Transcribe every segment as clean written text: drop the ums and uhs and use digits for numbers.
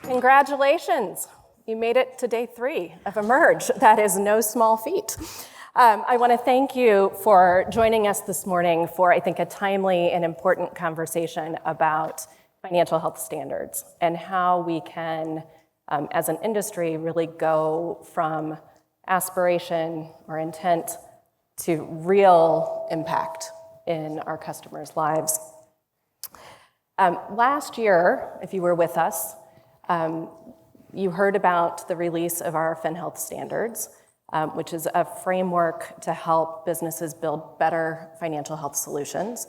Congratulations. You made it to day 3 of Emerge. That is no small feat. I want to thank you for joining us this morning for, I think, a timely and important conversation about financial health standards and how we can, as an industry, really go from aspiration or intent to real impact in our customers' lives. Last year, if you were with us, you heard about the release of our FinHealth standards, which is a framework to help businesses build better financial health solutions.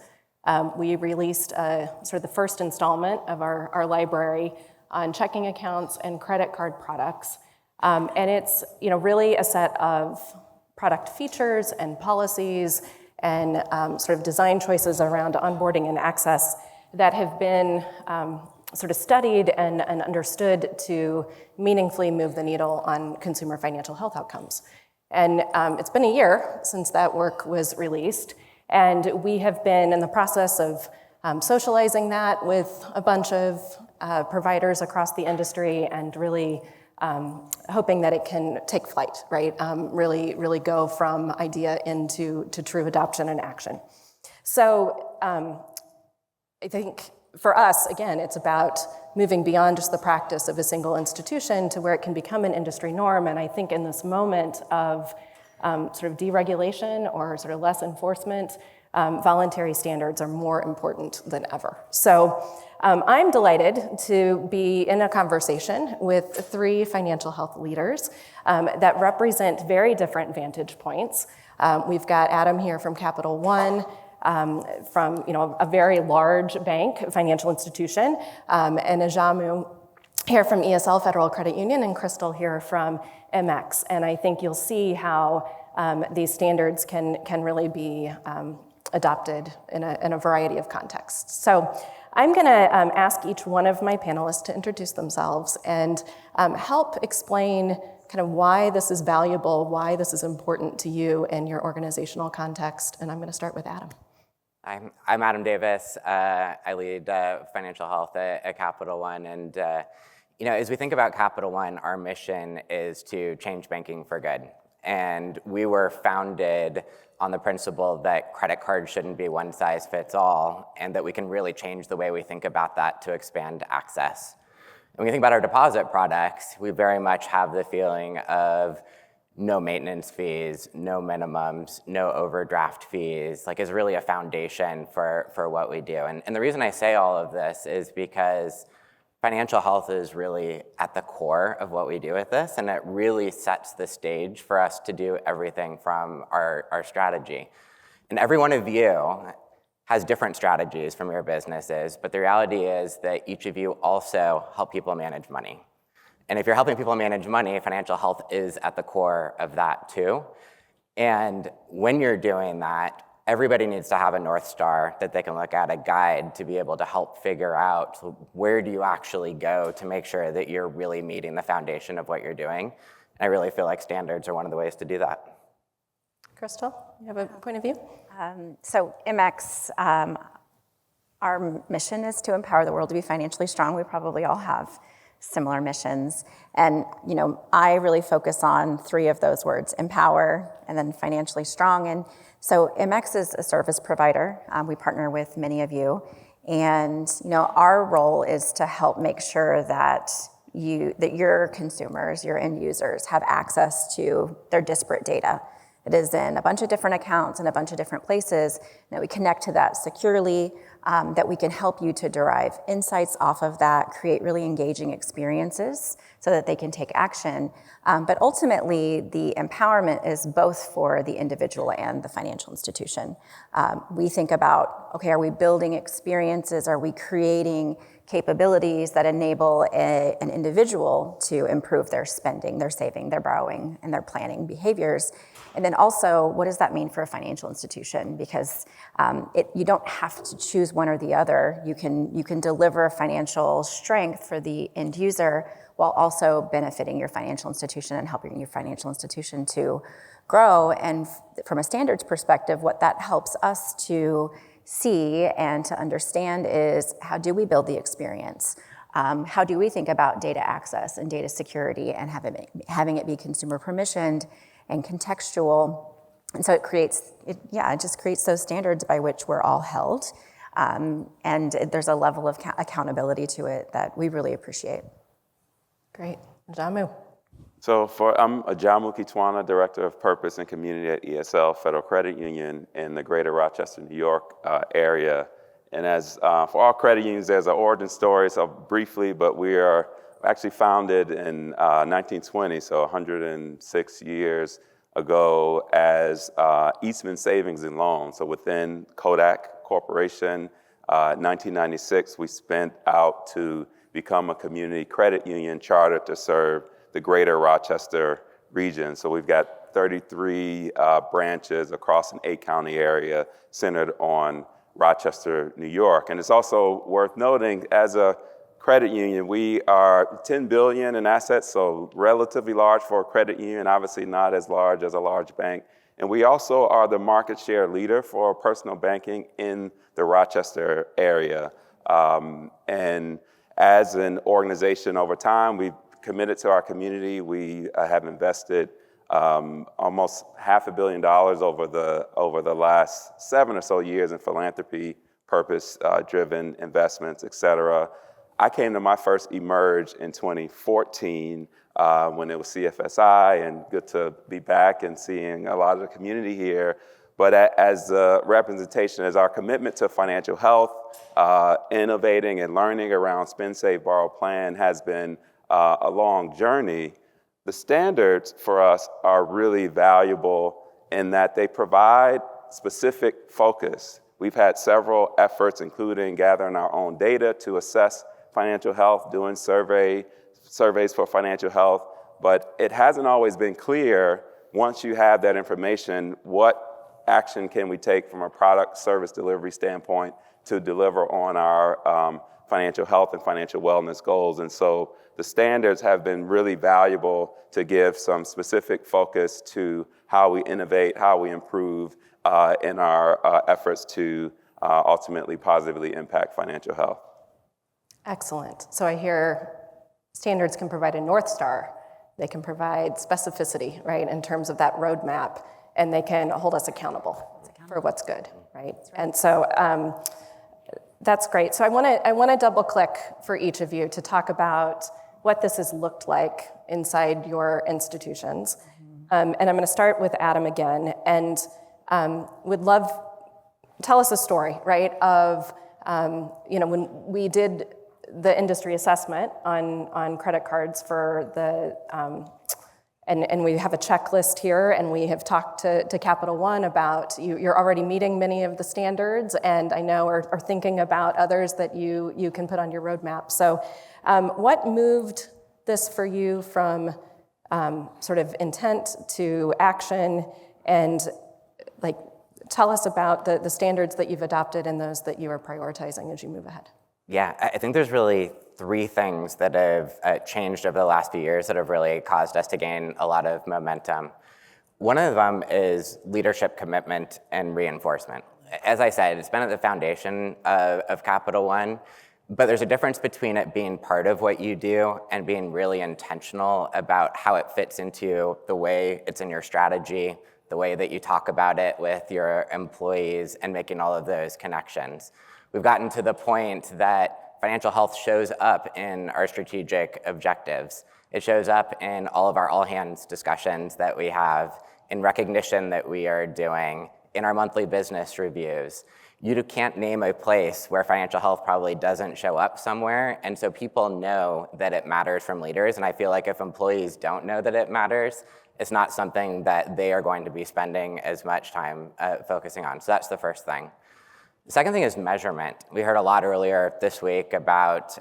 We released sort of the first installment of our library on checking accounts and credit card products. And it's really a set of product features and policies and sort of design choices around onboarding and access that have been sort of studied and understood to meaningfully move the needle on consumer financial health outcomes. And it's been a year since that work was released, and we have been in the process of socializing that with a bunch of providers across the industry and really hoping that it can take flight, right? Really go from idea into true adoption and action. So I think for us, again, it's about moving beyond just the practice of a single institution to where it can become an industry norm. And I think in this moment of sort of deregulation or sort of less enforcement, voluntary standards are more important than ever. So I'm delighted to be in a conversation with 3 financial health leaders that represent very different vantage points. We've got Adam here from Capital One, from a very large bank, financial institution, and Ajamu here from ESL Federal Credit Union, and Crystal here from MX. And I think you'll see how these standards can really be adopted in a variety of contexts. So I'm going to ask each one of my panelists to introduce themselves and help explain kind of why this is valuable, why this is important to you in your organizational context. And I'm going to start with Adam. I'm Adam Davis. I lead financial health at Capital One. And as we think about Capital One, our mission is to change banking for good. And we were founded on the principle that credit cards shouldn't be one size fits all, and that we can really change the way we think about that to expand access. And when you think about our deposit products, we very much have the feeling of no maintenance fees, no minimums, no overdraft fees, is really a foundation for what we do. And the reason I say all of this is because financial health is really at the core of what we do with this, and it really sets the stage for us to do everything from our strategy. And every one of you has different strategies from your businesses, but the reality is that each of you also help people manage money. And if you're helping people manage money, financial health is at the core of that too. And when you're doing that, everybody needs to have a North Star that they can look at, a guide to be able to help figure out where do you actually go to make sure that you're really meeting the foundation of what you're doing. And I really feel like standards are one of the ways to do that. Crystal, you have a point of view? So MX, our mission is to empower the world to be financially strong. We probably all have similar missions. And, I really focus on 3 of those words: empower and then financially strong. And so MX is a service provider. We partner with many of you. And, our role is to help make sure that your consumers, your end users, have access to their disparate data. It is in a bunch of different accounts in a bunch of different places, that we connect to that securely, that we can help you to derive insights off of that, create really engaging experiences so that they can take action. But ultimately, the empowerment is both for the individual and the financial institution. We think about, okay, are we building experiences? Are we creating capabilities that enable an individual to improve their spending, their saving, their borrowing, and their planning behaviors? And then also, what does that mean for a financial institution? Because you don't have to choose one or the other. You can deliver financial strength for the end user while also benefiting your financial institution and helping your financial institution to grow. And from a standards perspective, what that helps us to see and to understand is, how do we build the experience? How do we think about data access and data security and having it be consumer permissioned and contextual? And so it just creates those standards by which we're all held. And there's a level of accountability to it that we really appreciate. Great. Jamu. So I'm Ajamu Kitwana, Director of Purpose and Community at ESL Federal Credit Union in the greater Rochester, New York area. And as for all credit unions, there's an origin story, so briefly, but we are actually founded in 1920, so 106 years ago as Eastman Savings and Loan. So within Kodak Corporation, 1996, we spent out to become a community credit union chartered to serve the greater Rochester region. So we've got 33 branches across an 8-county area centered on Rochester, New York. And it's also worth noting, as a credit union, we are $10 billion in assets, so relatively large for a credit union, obviously not as large as a large bank. And we also are the market share leader for personal banking in the Rochester area. And as an organization over time, we've committed to our community. We have invested almost $500 million over the last 7 or so years in philanthropy, purpose-driven investments, et cetera. I came to my first Emerge in 2014 when it was CFSI, and good to be back and seeing a lot of the community here. But as a representation, as our commitment to financial health, innovating and learning around spend, save, borrow, plan has been a long journey. The standards for us are really valuable in that they provide specific focus. We've had several efforts, including gathering our own data to assess financial health, doing surveys for financial health, but it hasn't always been clear, once you have that information, what action can we take from a product service delivery standpoint to deliver on our financial health and financial wellness goals. And so the standards have been really valuable to give some specific focus to how we innovate, how we improve in our efforts to ultimately positively impact financial health. Excellent. So I hear standards can provide a North Star. They can provide specificity, right, in terms of that roadmap, and they can hold us accountable for what's good, right? And so that's great. So I want to double click for each of you to talk about what this has looked like inside your institutions. And I'm going to start with Adam again, and would love, tell us a story, right, of when we did the industry assessment on credit cards for the, and we have a checklist here, and we have talked to Capital One about you're already meeting many of the standards, and I know are thinking about others that you can put on your roadmap. So what moved this for you from sort of intent to action, and tell us about the standards that you've adopted and those that you are prioritizing as you move ahead. Yeah, I think there's really 3 things that have changed over the last few years that have really caused us to gain a lot of momentum. One of them is leadership commitment and reinforcement. As I said, it's been at the foundation of Capital One, but there's a difference between it being part of what you do and being really intentional about how it fits into the way it's in your strategy, the way that you talk about it with your employees, and making all of those connections. We've gotten to the point that financial health shows up in our strategic objectives. It shows up in all of our all-hands discussions that we have, in recognition that we are doing, in our monthly business reviews. You can't name a place where financial health probably doesn't show up somewhere, and so people know that it matters from leaders, and I feel like if employees don't know that it matters, it's not something that they are going to be spending as much time focusing on. So that's the first thing. The second thing is measurement. We heard a lot earlier this week about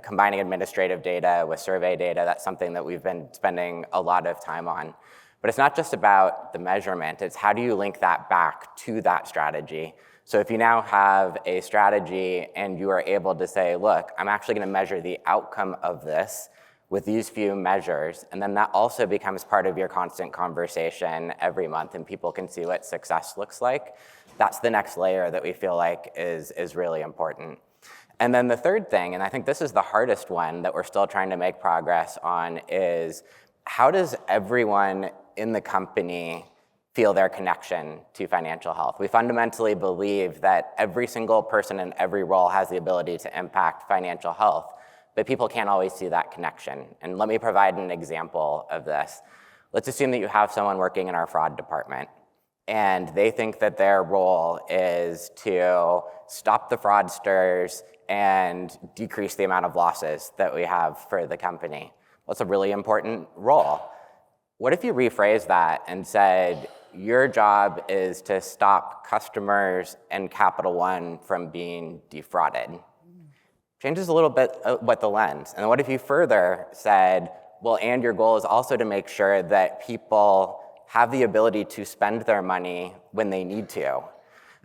combining administrative data with survey data. That's something that we've been spending a lot of time on. But it's not just about the measurement, it's how do you link that back to that strategy. So if you now have a strategy and you are able to say, look, I'm actually going to measure the outcome of this with these few measures, and then that also becomes part of your constant conversation every month, and people can see what success looks like, That's the next layer that we feel like is really important. And then the third thing, and I think this is the hardest one that we're still trying to make progress on, is how does everyone in the company feel their connection to financial health? We fundamentally believe that every single person in every role has the ability to impact financial health, but people can't always see that connection. And let me provide an example of this. Let's assume that you have someone working in our fraud department, and they think that their role is to stop the fraudsters and decrease the amount of losses that we have for the company. That's a really important role. What if you rephrase that and said, your job is to stop customers and Capital One from being defrauded? Changes a little bit what the lens. And what if you further said, well, and your goal is also to make sure that people have the ability to spend their money when they need to?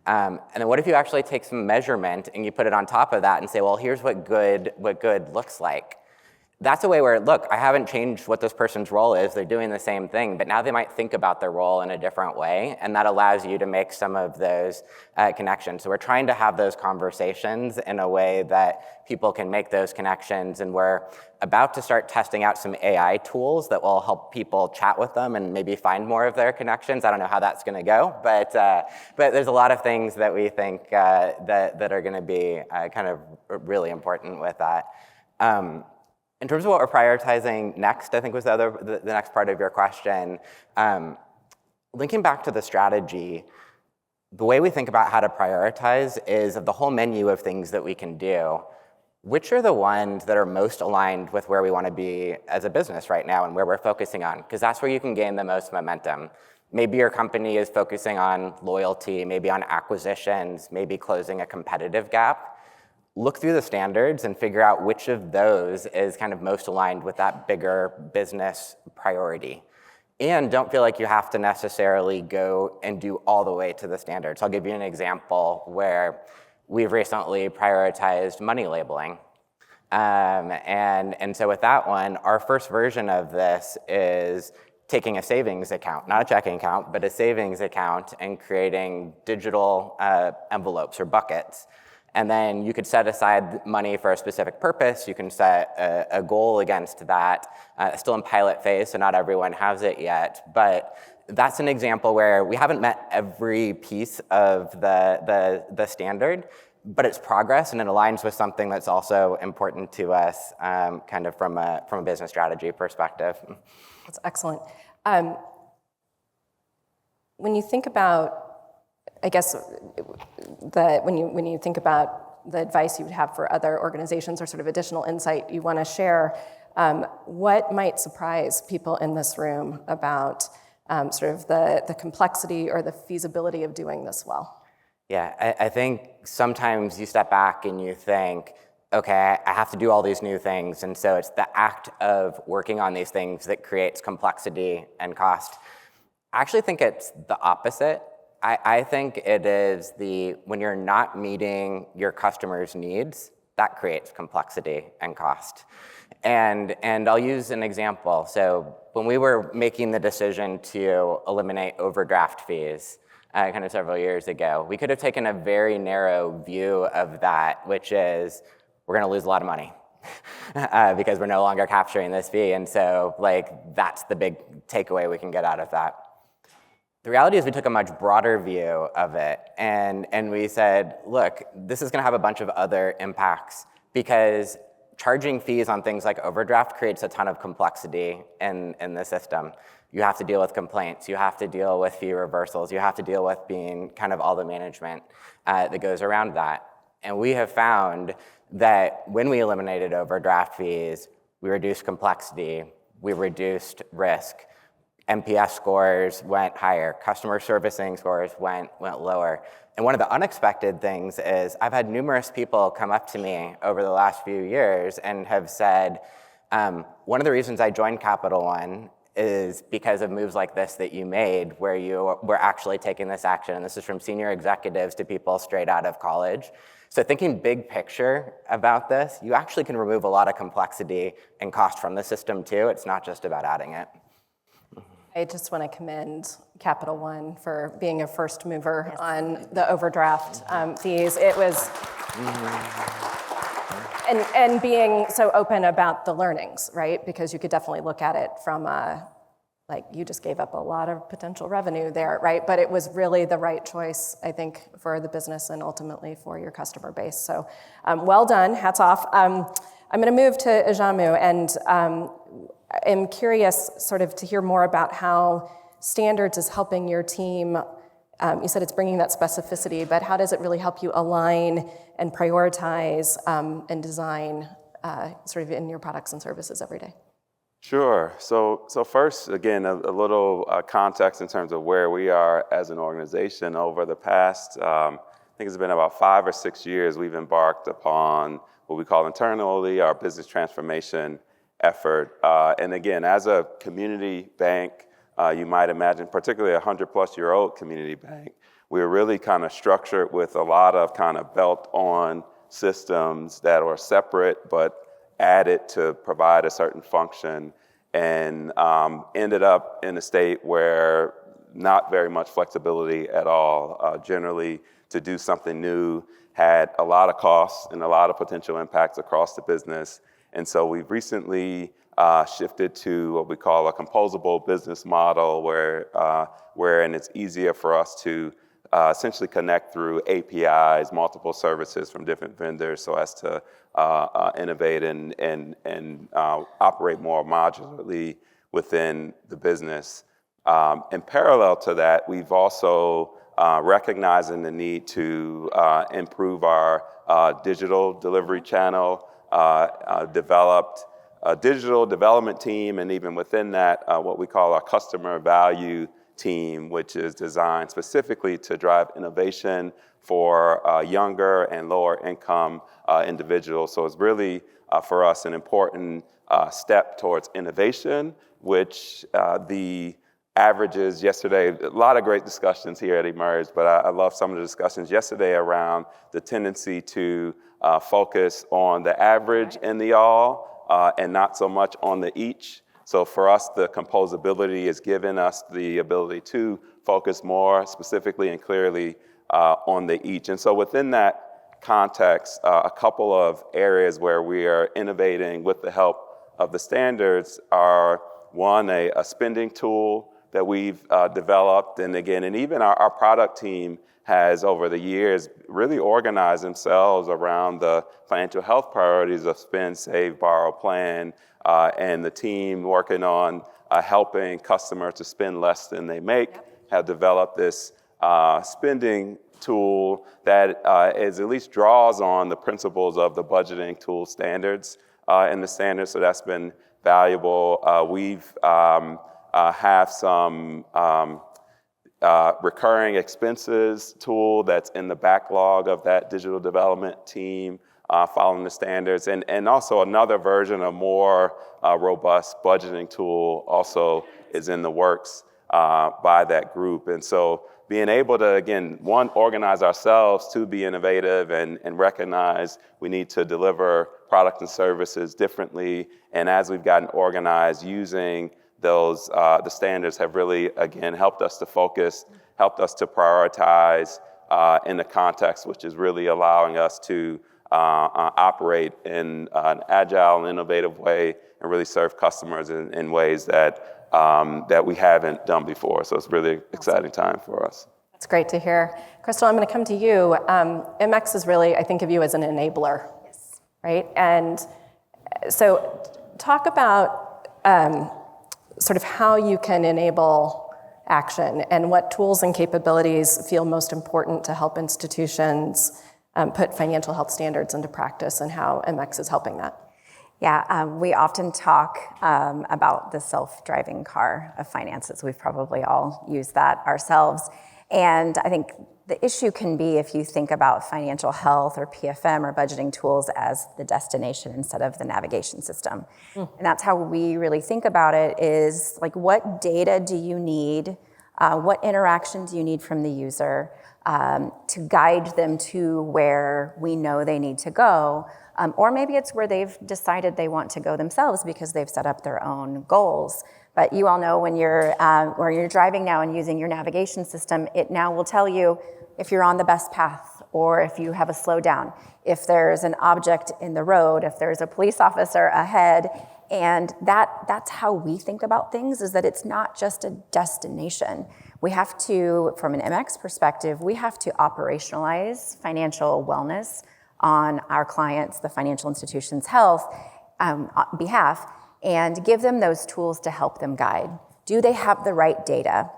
And then what if you actually take some measurement and you put it on top of that and say, well, here's what good looks like? That's a way where, look, I haven't changed what this person's role is. They're doing the same thing, but now they might think about their role in a different way, and that allows you to make some of those connections. So we're trying to have those conversations in a way that people can make those connections, and we're about to start testing out some AI tools that will help people chat with them and maybe find more of their connections. I don't know how that's going to go, but there's a lot of things that we think that are going to be kind of really important with that. In terms of what we're prioritizing next, I think was the next part of your question. Linking back to the strategy, the way we think about how to prioritize is of the whole menu of things that we can do, which are the ones that are most aligned with where we want to be as a business right now and where we're focusing on, because that's where you can gain the most momentum. Maybe your company is focusing on loyalty, maybe on acquisitions, maybe closing a competitive gap. Look through the standards and figure out which of those is kind of most aligned with that bigger business priority. And don't feel like you have to necessarily go and do all the way to the standards. I'll give you an example where we've recently prioritized money labeling. And so with that one, our first version of this is taking a savings account, not a checking account, but a savings account, and creating digital envelopes or buckets. And then you could set aside money for a specific purpose. You can set a goal against that. Still in pilot phase, so not everyone has it yet. But that's an example where we haven't met every piece of the standard, but it's progress, and it aligns with something that's also important to us, kind of from a business strategy perspective. That's excellent. When you think about, I guess, when you think about the advice you would have for other organizations or sort of additional insight you want to share, what might surprise people in this room about sort of the complexity or the feasibility of doing this well? Yeah, I think sometimes you step back and you think, okay, I have to do all these new things, and so it's the act of working on these things that creates complexity and cost. I actually think it's the opposite. I think it is when you're not meeting your customers' needs, that creates complexity and cost. And I'll use an example. So when we were making the decision to eliminate overdraft fees kind of several years ago, we could have taken a very narrow view of that, which is we're going to lose a lot of money because we're no longer capturing this fee. And so that's the big takeaway we can get out of that. The reality is we took a much broader view of it, and we said, look, this is going to have a bunch of other impacts, because charging fees on things like overdraft creates a ton of complexity in the system. You have to deal with complaints, you have to deal with fee reversals, you have to deal with being kind of all the management that goes around that. And we have found that when we eliminated overdraft fees, we reduced complexity, we reduced risk. NPS scores went higher, customer servicing scores went lower. And one of the unexpected things is I've had numerous people come up to me over the last few years and have said, one of the reasons I joined Capital One is because of moves like this that you made, where you were actually taking this action. And this is from senior executives to people straight out of college. So thinking big picture about this, you actually can remove a lot of complexity and cost from the system too. It's not just about adding it. I just want to commend Capital One for being a first mover on the overdraft fees. It was, and being so open about the learnings, right? Because you could definitely look at it from like you just gave up a lot of potential revenue there, right? But it was really the right choice, I think, for the business and ultimately for your customer base. So well done, hats off. I'm going to move to Ajamu, and I'm curious sort of to hear more about how standards is helping your team. You said it's bringing that specificity, but how does it really help you align and prioritize and design sort of in your products and services every day? Sure. So first, again, a little context in terms of where we are as an organization. Over the past, I think it's been about 5 or 6 years, we've embarked upon what we call internally our business transformation effort. And again, as a community bank, you might imagine, particularly a 100-plus-year-old community bank, we're really kind of structured with a lot of kind of belt-on systems that are separate but added to provide a certain function, and ended up in a state where not very much flexibility at all. Generally, to do something new had a lot of costs and a lot of potential impacts across the business. And so we've recently shifted to what we call a composable business model, wherein it's easier for us to essentially connect through APIs, multiple services from different vendors, so as to innovate and operate more modularly within the business. In parallel to that, we've also recognizing the need to improve our digital delivery channel, developed a digital development team, and even within that, what we call our customer value team, which is designed specifically to drive innovation for younger and lower income individuals. So it's really, for us, an important step towards innovation, which the averages yesterday, a lot of great discussions here at Emerge, but I love some of the discussions yesterday around the tendency to focus on the average and the all, and not so much on the each. So for us, the composability has given us the ability to focus more specifically and clearly on the each. And so within that context, a couple of areas where we are innovating with the help of the standards are, one, a spending tool that we've developed. And again, and even our product team has over the years really organized themselves around the financial health priorities of spend, save, borrow, plan, and the team working on helping customers to spend less than they make have developed this spending tool that is at least draws on the principles of the budgeting tool standards and the standards. So that's been valuable. We've have some recurring expenses tool that's in the backlog of that digital development team, following the standards, and also another version of more robust budgeting tool also is in the works by that group. And so being able to, again, one, organize ourselves to be innovative and recognize we need to deliver products and services differently. And as we've gotten organized, using those, the standards have really, again, helped us to focus, helped us to prioritize in the context, which is really allowing us to operate in an agile and innovative way and really serve customers in ways that that we haven't done before. So it's a really exciting time for us. That's great to hear. Crystal, I'm going to come to you. MX is really, I think of you as an enabler, yes, right? And so talk about sort of how you can enable action and what tools and capabilities feel most important to help institutions put financial health standards into practice, and how MX is helping that. Yeah, we often talk about the self-driving car of finances. We've probably all used that ourselves. And I think the issue can be if you think about financial health or PFM or budgeting tools as the destination instead of the navigation system. And that's how we really think about it, is like, what data do you need? What interaction do you need from the user to guide them to where we know they need to go? Or maybe it's where they've decided they want to go themselves because they've set up their own goals. But you all know when you're driving now and using your navigation system, it now will tell you if you're on the best path or if you have a slowdown, if there's an object in the road, if there's a police officer ahead. And that's how we think about things, is that it's not just a destination. We have to, from an MX perspective, we have to operationalize financial wellness on our clients, the financial institution's health behalf, and give them those tools to help them guide. Do they have the right data?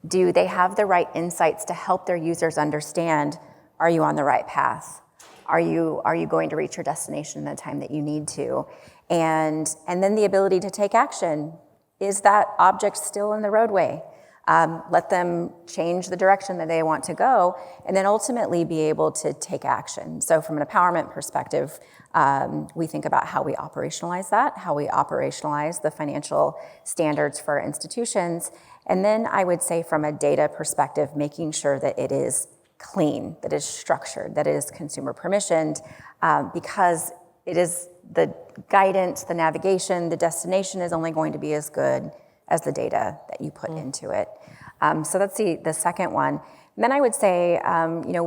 Do they have the right insights to help their users understand, are you on the right path? Are you going to reach your destination in the time that you need to? And then the ability to take action. Is that object still in the roadway? Let them change the direction that they want to go, and then ultimately be able to take action. So from an empowerment perspective, we think about how we operationalize that, how we operationalize the financial standards for institutions. And then I would say from a data perspective, making sure that it is clean, that is structured, that is consumer permissioned, because it is the guidance, the navigation, the destination is only going to be as good as the data that you put into it. So that's the second one. And then I would say,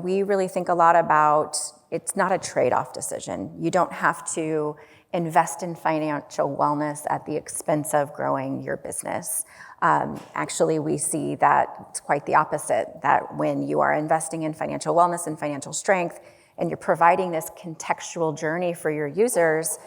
we really think a lot about, it's not a trade-off decision. You don't have to invest in financial wellness at the expense of growing your business. Actually, we see that it's quite the opposite, that when you are investing in financial wellness and financial strength, and you're providing this contextual journey for your users,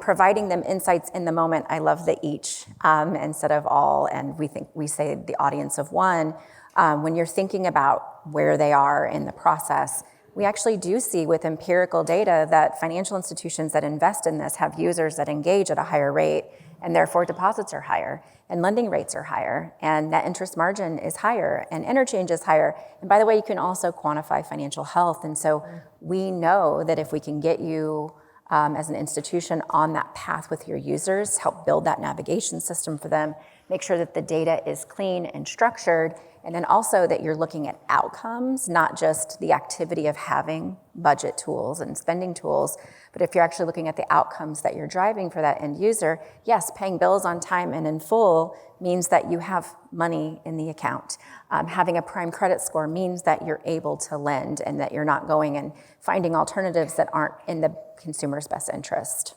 providing them insights in the moment. I love the each instead of all, and we say the audience of one. When you're thinking about where they are in the process, we actually do see with empirical data that financial institutions that invest in this have users that engage at a higher rate, and therefore deposits are higher, and lending rates are higher, and net interest margin is higher, and interchange is higher. And by the way, you can also quantify financial health. And so we know that if we can get you as an institution on that path with your users, help build that navigation system for them, make sure that the data is clean and structured, and then also that you're looking at outcomes, not just the activity of having budget tools and spending tools, but if you're actually looking at the outcomes that you're driving for that end user, yes, paying bills on time and in full means that you have money in the account. Having a prime credit score means that you're able to lend and that you're not going and finding alternatives that aren't in the consumer's best interest.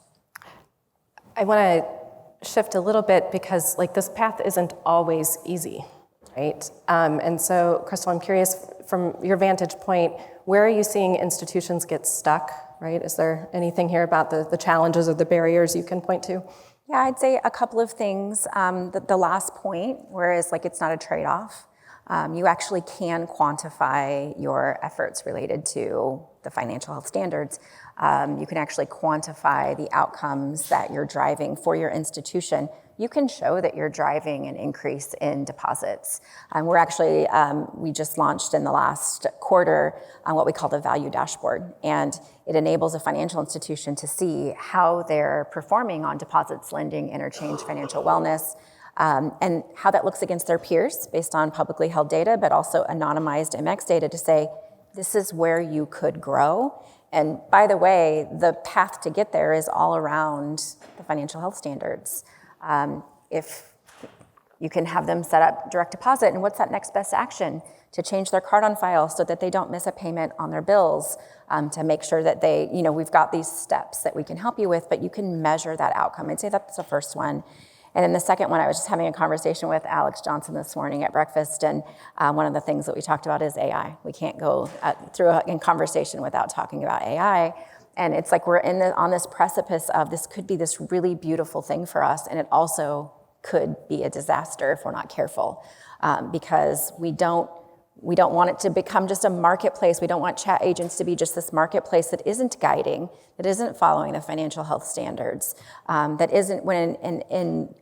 I want to shift a little bit because this path isn't always easy, right? And so, Crystal, I'm curious, from your vantage point, where are you seeing institutions get stuck, right? Is there anything here about the challenges or the barriers you can point to? Yeah, I'd say a couple of things. The last point, whereas it's not a trade-off, you actually can quantify your efforts related to the financial health standards. You can actually quantify the outcomes that you're driving for your institution. You can show that you're driving an increase in deposits. We're actually, we just launched in the last quarter what we call the value dashboard. And it enables a financial institution to see how they're performing on deposits, lending, interchange, financial wellness, and how that looks against their peers based on publicly held data, but also anonymized MX data to say, this is where you could grow. And by the way, the path to get there is all around the financial health standards. If you can have them set up direct deposit, and what's that next best action? To change their card on file so that they don't miss a payment on their bills, to make sure that they, we've got these steps that we can help you with, but you can measure that outcome. I'd say that's the first one. And then the second one, I was just having a conversation with Alex Johnson this morning at breakfast, and one of the things that we talked about is AI. We can't go through a conversation without talking about AI. And it's like we're on this precipice of this could be this really beautiful thing for us, and it also could be a disaster if we're not careful, because we don't want it to become just a marketplace. We don't want chat agents to be just this marketplace that isn't guiding, that isn't following the financial health standards, that isn't when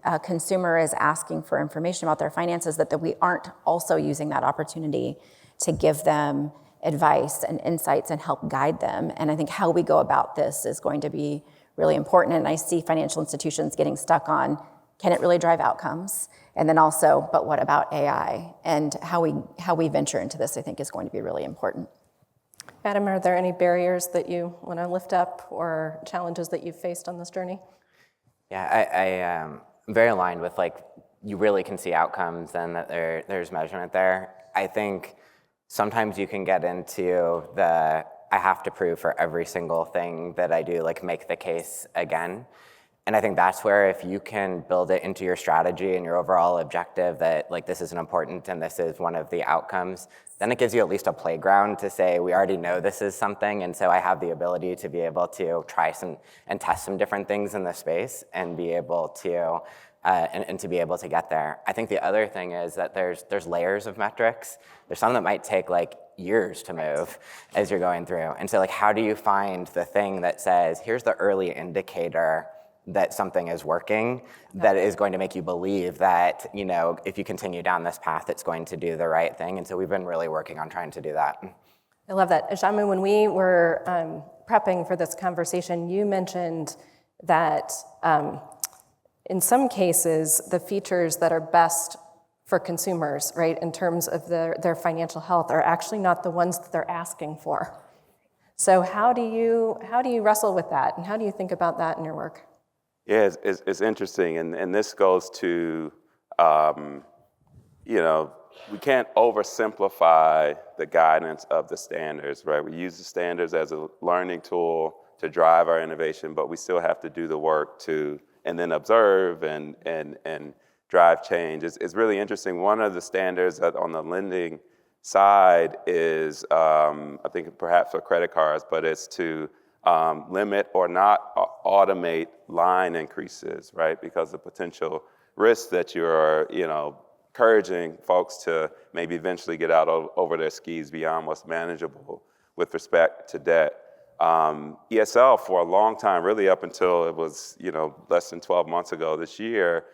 a consumer is asking for information about their finances, that we aren't also using that opportunity to give them advice and insights and help guide them. And I think how we go about this is going to be really important. And I see financial institutions getting stuck on, can it really drive outcomes? And then also, but what about AI? And how we venture into this, I think, is going to be really important. Adam, are there any barriers that you want to lift up or challenges that you've faced on this journey? Yeah, I'm very aligned with you really can see outcomes and that there's measurement there. I think sometimes you can get into the I have to prove for every single thing that I do, like make the case again. And I think that's where if you can build it into your strategy and your overall objective that like this is an important and this is one of the outcomes, then it gives you at least a playground to say, we already know this is something, and so I have the ability to be able to try some and test some different things in the space and be able to and to be able to get there. I think the other thing is that there's layers of metrics. There's some that might take like years to move as you're going through. And so like, how do you find the thing that says, here's the early indicator that something is working, that is going to make you believe that, you know, if you continue down this path, it's going to do the right thing. And so we've been really working on trying to do that. I love that. Shamu, when we were prepping for this conversation, you mentioned that in some cases, the features that are best for consumers, right, in terms of their financial health are actually not the ones that they're asking for. So how do you wrestle with that? And how do you think about that in your work? Yeah, it's interesting, and this goes to, you know, we can't oversimplify the guidance of the standards, right? We use the standards as a learning tool to drive our innovation, but we still have to do the work to, and then observe and drive change. It's really interesting. One of the standards that on the lending side is, I think perhaps for credit cards, but it's to limit or not automate line increases, right? Because the potential risk that you're, you know, encouraging folks to maybe eventually get out over their skis beyond what's manageable with respect to debt. ESL for a long time, really up until it was, you know, less than 12 months ago this year,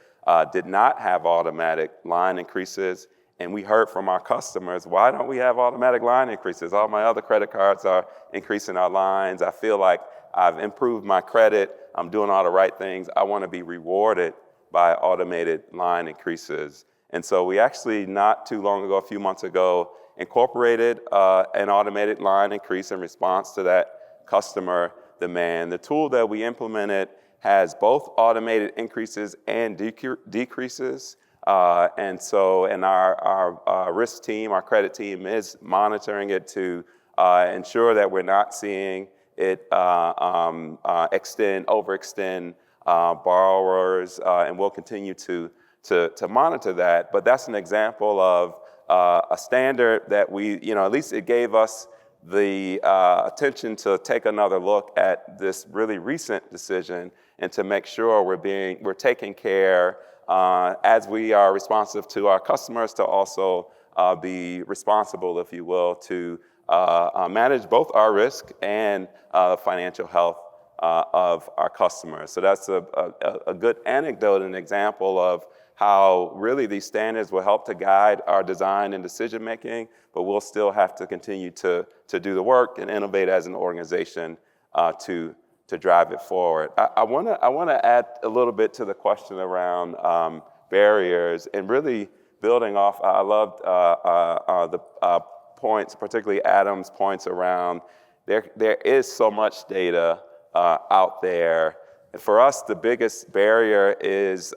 did not have automatic line increases. And we heard from our customers, why don't we have automatic line increases? All my other credit cards are increasing our lines. I feel like I've improved my credit. I'm doing all the right things. I want to be rewarded by automated line increases. And so we actually, not too long ago, a few months ago, incorporated an automated line increase in response to that customer demand. The tool that we implemented has both automated increases and decreases. And our risk team, our credit team is monitoring it to ensure that we're not seeing it overextend borrowers, and we'll continue to monitor that. But that's an example of a standard that we, you know, at least it gave us the attention to take another look at this really recent decision and to make sure we're taking care as we are responsive to our customers to also be responsible, if you will, to manage both our risk and financial health of our customers. So that's a good anecdote and example of how really these standards will help to guide our design and decision making, but we'll still have to continue to do the work and innovate as an organization to drive it forward. I want to add a little bit to the question around barriers and really building off. I loved the points, particularly Adam's points around there is so much data out there. And for us, the biggest barrier is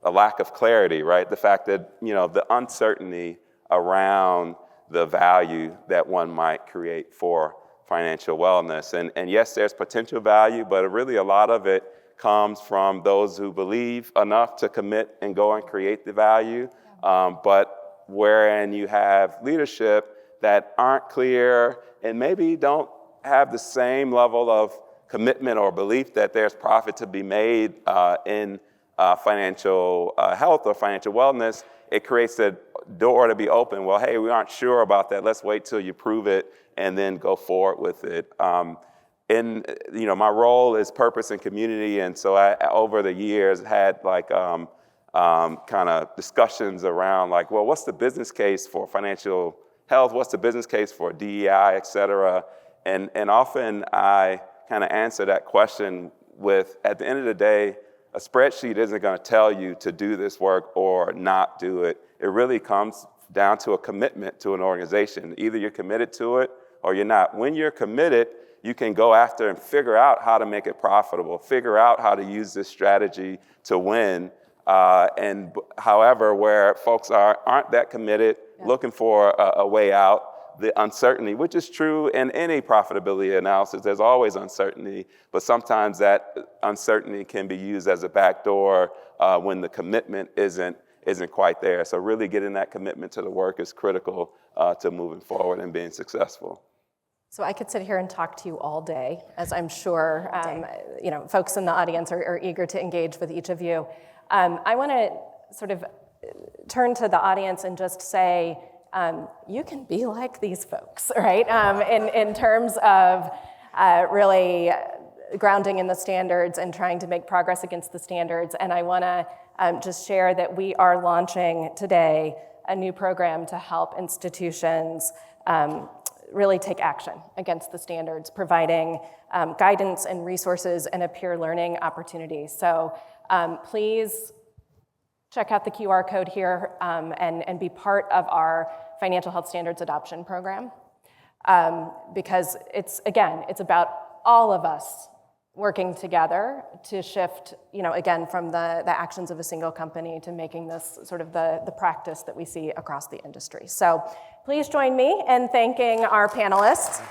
a lack of clarity, right? The fact that, you know, the uncertainty around the value that one might create for financial wellness. And yes, there's potential value, but really a lot of it comes from those who believe enough to commit and go and create the value. But wherein you have leadership that aren't clear and maybe don't have the same level of commitment or belief that there's profit to be made in financial health or financial wellness, it creates a door to be open. Well, hey, we aren't sure about that. Let's wait till you prove it and then go forward with it. You know, my role is purpose and community, and so I, over the years, had like kind of discussions around like, well, what's the business case for financial health? What's the business case for DEI, et cetera? And often I kind of answer that question with, at the end of the day, a spreadsheet isn't going to tell you to do this work or not do it. It really comes down to a commitment to an organization. Either you're committed to it or you're not. When you're committed, you can go after and figure out how to make it profitable, figure out how to use this strategy to win, However, where folks aren't that committed, looking for a way out, the uncertainty, which is true in any profitability analysis, there's always uncertainty, but sometimes that uncertainty can be used as a backdoor when the commitment isn't quite there. So really getting that commitment to the work is critical to moving forward and being successful. So I could sit here and talk to you all day, as I'm sure folks in the audience are eager to engage with each of you. I want to sort of turn to the audience and just say, you can be like these folks, right? In terms of really grounding in the standards and trying to make progress against the standards. And I want to just share that we are launching today a new program to help institutions really take action against the standards, providing guidance and resources and a peer learning opportunity. So please check out the QR code here and be part of our financial health standards adoption program. Because it's about all of us working together to shift, again, from the actions of a single company to making this sort of the practice that we see across the industry. So please join me in thanking our panelists.